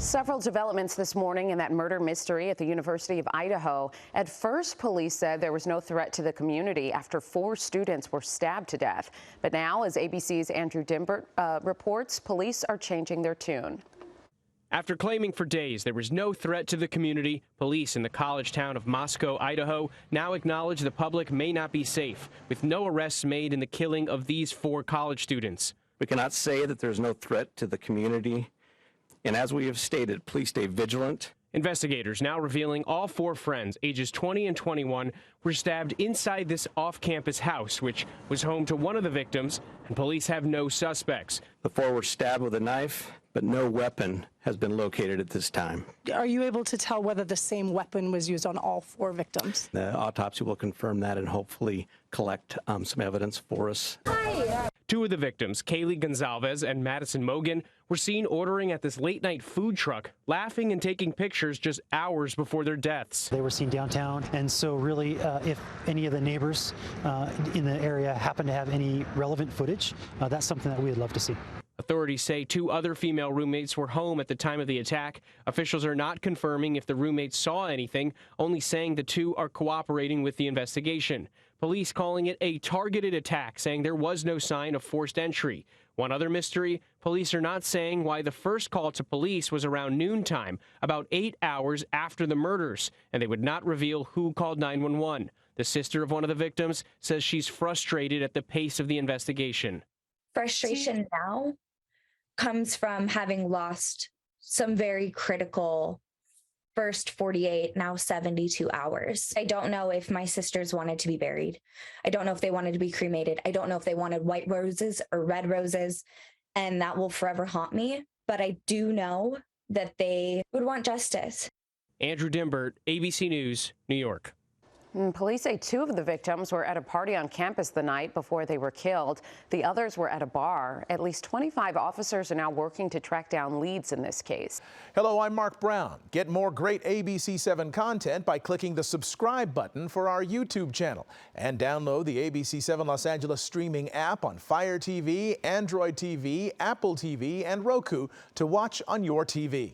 Several developments this morning in that murder mystery at the University of Idaho. At first, police said there was no threat to the community after 4 students were stabbed to death. But now, as ABC's Andrew Dimbert reports, police are changing their tune. After claiming for days there was no threat to the community, police in the college town of Moscow, Idaho, now acknowledge the public may not be safe, with no arrests made in the killing of these 4 college students. We cannot say that there's no threat to the community. And as we have stated, please stay vigilant. Investigators now revealing all 4 friends, ages 20 and 21, were stabbed inside this off-campus house, which was home to one of the victims, and police have no suspects. The 4 were stabbed with a knife, but no weapon has been located at this time. Are you able to tell whether the same weapon was used on all 4 victims? The autopsy will confirm that and hopefully collect some evidence for us. 2 of the victims, Kaylee Gonzalez and Madison Mogan, were seen ordering at this late-night food truck, laughing and taking pictures just hours before their deaths. They were seen downtown, and so really, if any of the neighbors in the area happen to have any relevant footage, that's something that we would love to see. Authorities say 2 other female roommates were home at the time of the attack. Officials are not confirming if the roommates saw anything, only saying the 2 are cooperating with the investigation. Police calling it a targeted attack, saying there was no sign of forced entry. One other mystery, police are not saying why the first call to police was around noontime, about 8 hours after the murders, and they would not reveal who called 911. The sister of one of the victims says she's frustrated at the pace of the investigation. Frustration now comes from having lost some very critical first 48, now 72 hours. I don't know if my sisters wanted to be buried. I don't know if they wanted to be cremated. I don't know if they wanted white roses or red roses, and that will forever haunt me. But I do know that they would want justice. Andrew Dimbert, ABC News, New York. Police say 2 of the victims were at a party on campus the night before they were killed. The others were at a bar. At least 25 officers are now working to track down leads in this case. Hello, I'm Mark Brown. Get more great ABC7 content by clicking the subscribe button for our YouTube channel. And download the ABC7 Los Angeles streaming app on Fire TV, Android TV, Apple TV, and Roku to watch on your TV.